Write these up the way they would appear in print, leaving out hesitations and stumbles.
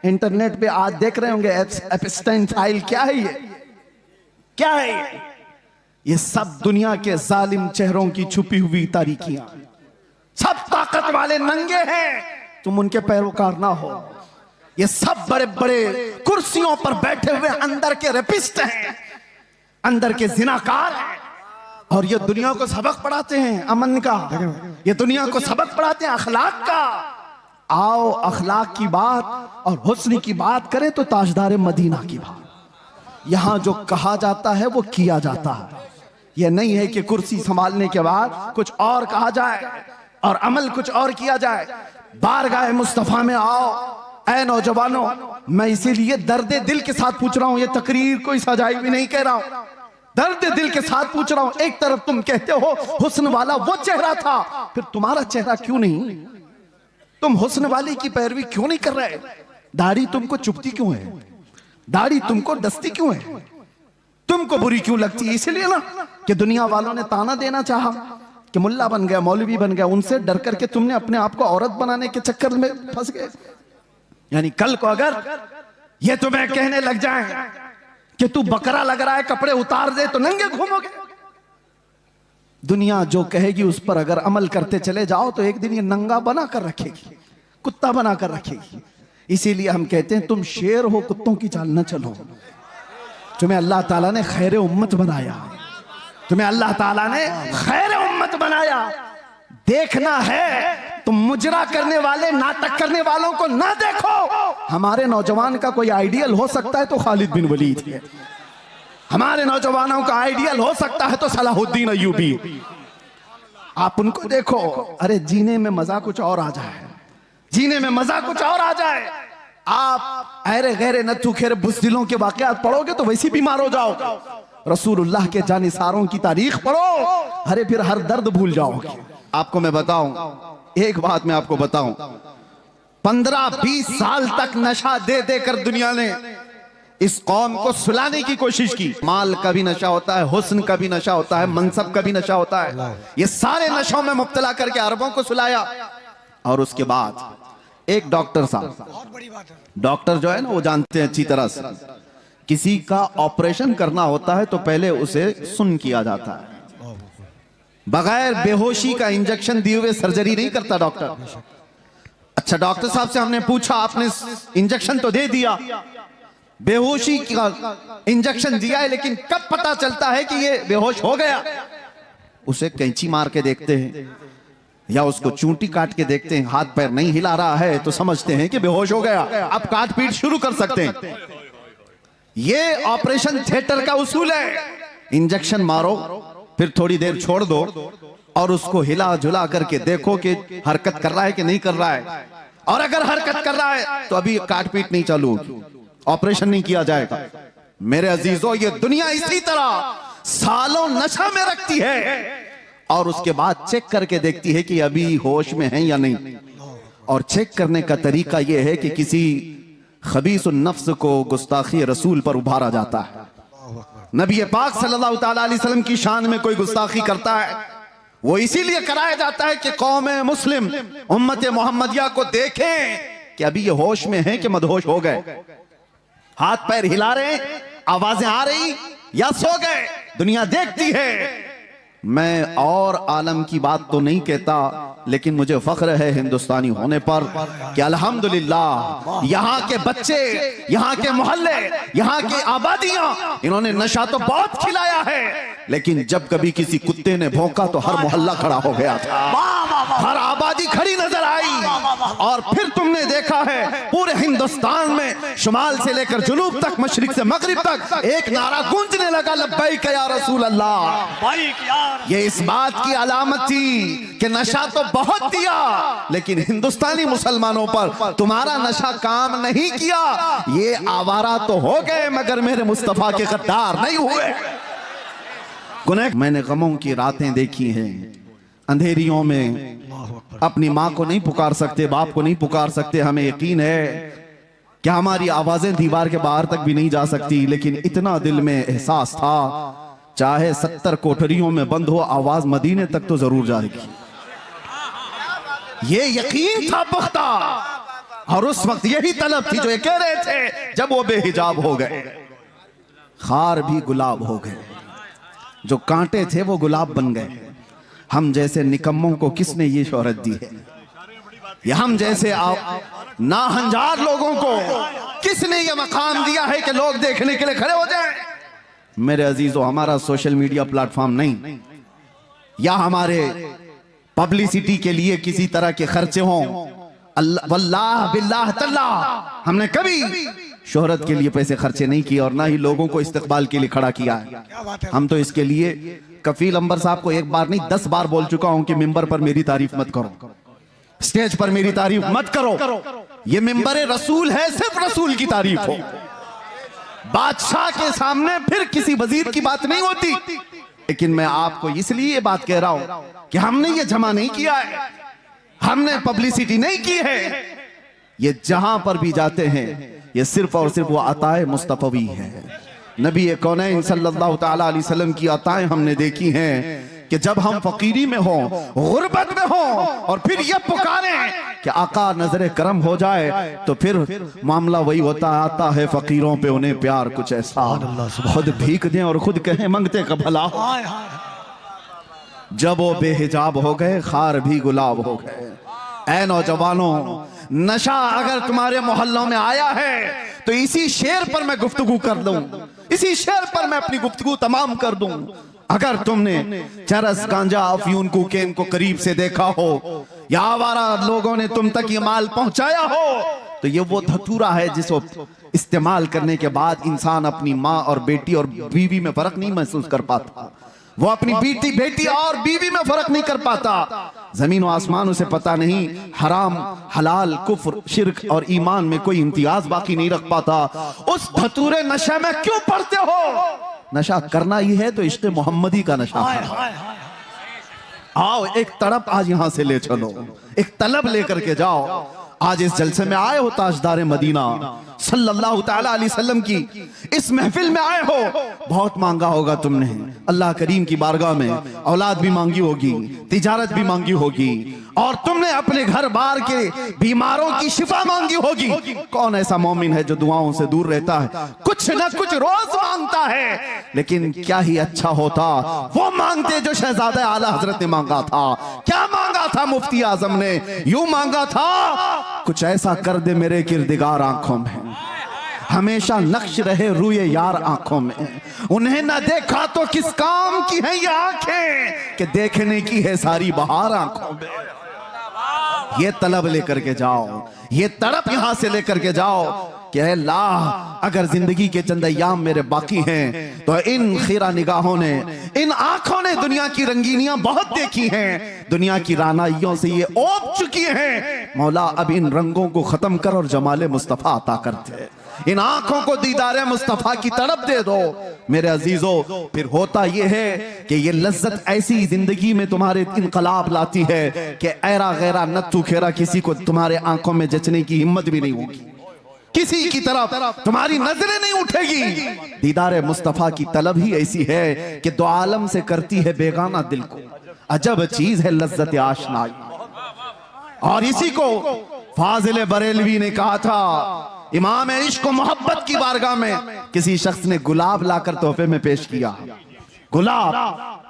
Internet पे आज देख रहे होंगे एप्स्टाइन फाइल। क्या है ये? क्या है ये? ये सब दुनिया के जालिम चेहरों की छुपी हुई तारीकियां। सब ताकत वाले नंगे हैं, तुम उनके पैरोकार ना हो। ये सब बड़े बड़े कुर्सियों पर बैठे हुए अंदर के रेपिस्ट हैं, अंदर के जिनाकार हैं, और ये दुनिया को सबक पढ़ाते हैं अमन का, ये दुनिया को सबक पढ़ाते हैं अखलाक का। आओ अखलाक की बात और हुस्न की बात करें तो ताजदार मदीना की बात। यहां जो कहा जाता है वो किया जाता है। यह नहीं है कि कुर्सी संभालने के बाद कुछ और कहा जाए और अमल कुछ और किया जाए। बारगाह मुस्तफा में आओ ऐ नौजवानों। मैं इसीलिए दर्द दिल के साथ पूछ रहा हूं, ये तकरीर कोई सजाई भी नहीं कह रहा हूं, दर्द दिल के साथ पूछ रहा हूं। एक तरफ तुम कहते हो हुस्न वाला वो चेहरा था, फिर तुम्हारा चेहरा क्यों नहीं? तुम हुस्न वाले की पैरवी क्यों नहीं कर रहे? दाढ़ी तुमको चुभती क्यों है? दाढ़ी तुमको डसती क्यों है? तुमको बुरी क्यों लगती है? इसलिए ना कि दुनिया वालों ने ताना देना चाहा कि मुल्ला बन गया, मौलवी बन गया, उनसे डर करके तुमने अपने आप को औरत बनाने के चक्कर में फंस गए। यानी कल को अगर ये तुम्हें कहने लग जाए कि तू बकरा लग रहा है, कपड़े उतार दे, तो नंगे घूमोगे। दुनिया जो कहेगी उस पर अगर अमल करते चले जाओ तो एक दिन ये नंगा बना कर रखेगी, कुत्ता बना कर रखेगी। इसीलिए हम कहते हैं तुम शेर हो, कुत्तों की चाल न चलो। तुम्हें अल्लाह ताला ने खैर उम्मत बनाया, तुम्हें अल्लाह ताला ने खैर उम्मत बनाया। देखना है तुम मुजरा करने वाले, नाटक करने वालों को ना देखो। हमारे नौजवान का कोई आइडियल हो सकता है तो खालिद बिन वलीद है, हमारे नौजवानों का आइडियल हो सकता है तो सलाहुद्दीन अय्यूबी। आप उनको देखो, अरे जीने में मजा कुछ और आ जाए, जीने में मजा कुछ और आ जाए। आप अरे गैरे नथु खेरे बुज़दिलों के वाकयात पढ़ोगे तो वैसी बीमार हो जाओगे। रसूलुल्लाह के जानिसारों की तारीख पढ़ो, अरे फिर हर दर्द भूल जाओगे। आपको मैं बताऊं, एक बात मैं आपको बताऊं, 15-20 साल तक नशा दे देकर दुनिया ने इस कौम को सुलाने की कोशिश की। माल का भी नशा होता है, हुस्न का भी नशा होता है, मनसब का भी नशा होता है। ये सारे नशों में मुब्तला करके अरबों को सुलाया। और उसके बाद एक डॉक्टर साहब, डॉक्टर जो है ना वो जानते हैं अच्छी तरह से, किसी का ऑपरेशन करना होता है तो पहले उसे सुन किया जाता है। बगैर बेहोशी का इंजेक्शन दिए हुए सर्जरी नहीं करता डॉक्टर। अच्छा, डॉक्टर साहब से हमने पूछा, आपने इंजेक्शन तो दे दिया, बेहोशी का इंजेक्शन दिया है, लेकिन कब पता चलता है कि ये बेहोश हो गया? उसे कैंची मार के देखते हैं या उसको चूंटी काट के देखते हैं, हाथ पैर नहीं हिला रहा है तो समझते हैं कि बेहोश हो गया, अब काट पीट शुरू कर सकते हैं। ये ऑपरेशन थिएटर का उसूल है। इंजेक्शन मारो, फिर थोड़ी देर छोड़ दो और उसको हिला झुला करके देखो कि हरकत कर रहा है कि नहीं कर रहा है। और अगर हरकत कर रहा है तो अभी काट पीट नहीं चालू होगी, ऑपरेशन नहीं किया जाएगा। मेरे अजीजों, ये दुनिया इसी तरह सालों नशा में रखती है और उसके बाद चेक करके देखती है कि अभी होश में है या नहीं। और चेक करने का तरीका यह है कि किसी खबीसुन नफ्स को गुस्ताखी रसूल पर उभारा जाता है। नबी पाक सल्लल्लाहु अलैहि वसल्लम की शान में कोई गुस्ताखी करता है, वो इसीलिए कराया जाता है कि कौम मुस्लिम उम्मत मोहम्मदिया को देखें कि अभी ये होश में है कि मदहोश हो गए, हाथ पैर हिला रहे, आवाजें आ रही या सो गए। दुनिया देखती है। मैं और आलम की बात तो नहीं कहता, लेकिन मुझे फख्र है हिंदुस्तानी होने पर कि अल्हम्दुलिल्लाह यहाँ के बच्चे, यहाँ के मोहल्ले, यहाँ की आबादियां, इन्होंने नशा तो बहुत खिलाया है, लेकिन जब कभी किसी कुत्ते ने भौंका तो हर मोहल्ला खड़ा हो गया था, हर आबादी खड़ी नजर आई। और फिर तुमने देखा है पूरे हिंदुस्तान में शुमाल से लेकर जुनूब तक, मशरिक से मगरिब तक एक नारा गूंजने लगा, लब्बैक या रसूल अल्लाह। ये इस बात की अलामत थी कि नशा तो बहुत दिया, लेकिन हिंदुस्तानी मुसलमानों पर तुम्हारा नशा काम नहीं किया। ये आवारा तो हो गए मगर मेरे मुस्तफा के गद्दार नहीं हुए। मैंने गमों की रातें देखी हैं, अंधेरियों में अपनी माँ को नहीं पुकार सकते, बाप को नहीं पुकार सकते। हमें यकीन है कि हमारी आवाजें दीवार के बाहर तक भी नहीं जा सकती, लेकिन इतना दिल में एहसास था, चाहे 70 कोठरियों में बंद हो, आवाज मदीने तक तो जरूर जाएगी। ये यकीन था पुख्ता। और उस वक्त यही तलब थी जो ये कह रहे थे जब वो बेहिजाब हो गए, खार भी गुलाब हो गए, जो कांटे थे वो गुलाब बन गए। हम जैसे निकम्मों को किसने ये शोहरत दी है? ये हम जैसे नाहंजार लोगों को किसने ये मकाम दिया है कि लोग देखने के लिए खड़े हो जाएं? मेरे अजीजों, हमारा सोशल मीडिया प्लेटफॉर्म नहीं, या हमारे पब्लिसिटी के लिए किसी तरह के खर्चे हों, वल्लाह बिल्लाह तल्लाह हमने कभी शोहरत के लिए पैसे खर्चे नहीं किए और ना ही लोगों को इस्तकबाल के लिए खड़ा किया है। हम तो इसके लिए कफील अंबर साहब को एक बार नहीं 10 बार बोल चुका हूं कि मिंबर पर मेरी तारीफ मत करो, स्टेज पर मेरी तारीफ मत करो। ये मिंबर रसूल है, सिर्फ रसूल की तारीफ हो। बादशाह के सामने फिर किसी वजीर की बात नहीं होती। लेकिन मैं आपको इसलिए ये बात कह रहा हूं कि हमने ये जमा नहीं किया है, हमने पब्लिसिटी नहीं की है। ये जहां पर भी जाते हैं ये सिर्फ और सिर्फ वो अताए मुस्तफवी है। नबी कौनैन सल्लल्लाहु तआला अलैहि वसल्लम की अताएं हमने देखी हैं कि जब हम फकीरी में हो, गुर्बत में हो और फिर ये पुकारें कि आका नजरे करम हो जाए, तो फिर मामला वही होता आता है फकीरों पे उन्हें प्यार कुछ ऐसा, खुद भीख दें और खुद कहें मंगते का भला। जब वो बेहिजाब हो गए, खार भी गुलाब हो गए। ऐ नौजवानों, नशा अगर तुम्हारे मोहल्लों में आया है तो इसी शेर पर मैं गुफ्तगू कर दूं, इसी शेर पर मैं अपनी गुफ्तगू तमाम कर दूं। अगर तुमने चरस, गांजा, अफयून, कोकेन को करीब से देखा हो या आवारा लोगों ने तुम तक ये माल पहुंचाया हो, तो ये वो धतूरा है जिसको इस्तेमाल करने के बाद इंसान अपनी माँ और बेटी और बीवी में फर्क नहीं महसूस कर पाता। वो अपनी बेटी और बीवी में फर्क नहीं कर पाता। जमीन और आसमान उसे पता नहीं, हराम, हलाल, कुफ्र, शिर्क और ईमान में कोई इम्तियाज बाकी नहीं रख पाता। उस धतूरे नशे में क्यों पड़ते हो? नशा करना ही है तो इश्क़ मोहम्मदी का नशा है। आओ एक तड़प आज यहां से ले चलो, एक तलब लेकर के जाओ। आज इस जलसे में आए हो, ताजदार मदीना सल्लल्लाहु तआला अलैहि वसल्लम की इस महफिल में आए हो। बहुत मांगा होगा तुमने अल्लाह करीम की बारगाह में, औलाद भी मांगी होगी, तिजारत भी मांगी होगी, और तुमने अपने घर बार के बीमारों की शिफा मांगी होगी। कौन ऐसा मोमिन है जो दुआओं से दूर रहता है? कुछ न कुछ रोज मांगता है। लेकिन क्या ही अच्छा होता वो मांगते जो शहजादा आला हजरत ने मांगा था। क्या मांगा था मुफ्ती आजम ने? यूं मांगा था, कुछ ऐसा कर दे मेरे किरदिगार आंखों में, हमेशा नक्श रहे रूए यार आंखों में। उन्हें न देखा तो किस काम की है ये आंखें कि देखने की है सारी बहार आंखों में। ये तलब लेकर के जाओ, ये तड़प यहां से लेकर के जाओ कि अल्लाह, अगर जिंदगी के चंद अय्याम मेरे बाकी हैं तो इन खीरा निगाहों ने, इन आंखों ने दुनिया की रंगीनियां बहुत देखी हैं, दुनिया की रानाइयों से ये ओप चुकी हैं। मौला अब इन रंगों को खत्म कर और जमाले मुस्तफा अता करते, इन आंखों को दीदारे मुस्तफा की तड़प दे दो। मेरे अजीजों, फिर होता यह है कि ये लज्जत ऐसी जिंदगी में तुम्हारे इनकलाब लाती है कि ऐरा गैरा नत्थु खेरा किसी को तुम्हारे आंखों में जचने की हिम्मत भी नहीं होगी, किसी की तरफ तुम्हारी नजरें नहीं उठेगी। दीदारे मुस्तफा की तलब ही ऐसी है कि दो आलम से करती है बेगाना दिल को। अजब चीज है लज्जत आशनाई। और इसी को फाजिल बरेलवी ने कहा था, इमाम इश्क व मोहब्बत की बारगाह में किसी शख्स ने गुलाब लाकर तोहफे में पेश किया। गुलाब,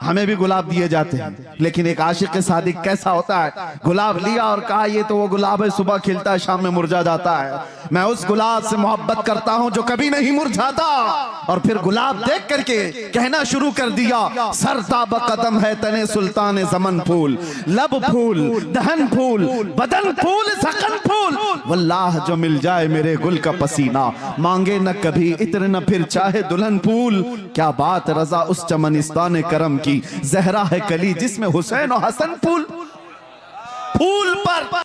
हमें भी गुलाब दिए जाते हैं, लेकिन एक आशिक के सादिक कैसा होता है? गुलाब लिया और कहा ये तो वो गुलाब है, सुबह खिलता है शाम में मुरझा जाता है। मैं उस गुलाब से मोहब्बत करता हूं जो कभी नहीं मुरझाता। और फिर गुलाब देख करके कहना शुरू कर दिया, सरताब कदम है तने सुल्तान जमन फूल, लब फूल, दहन फूल, बदन फूल, सकन फूल, वल्लाह जो मिल जाए मेरे गुल का पसीना, मांगे न कभी इत्र न फिर चाहे दुल्हन फूल। क्या बात रजा उस चमनिस्तान करम की, जहरा है कली जिसमें हुसैन और हसन फूल। फूल पर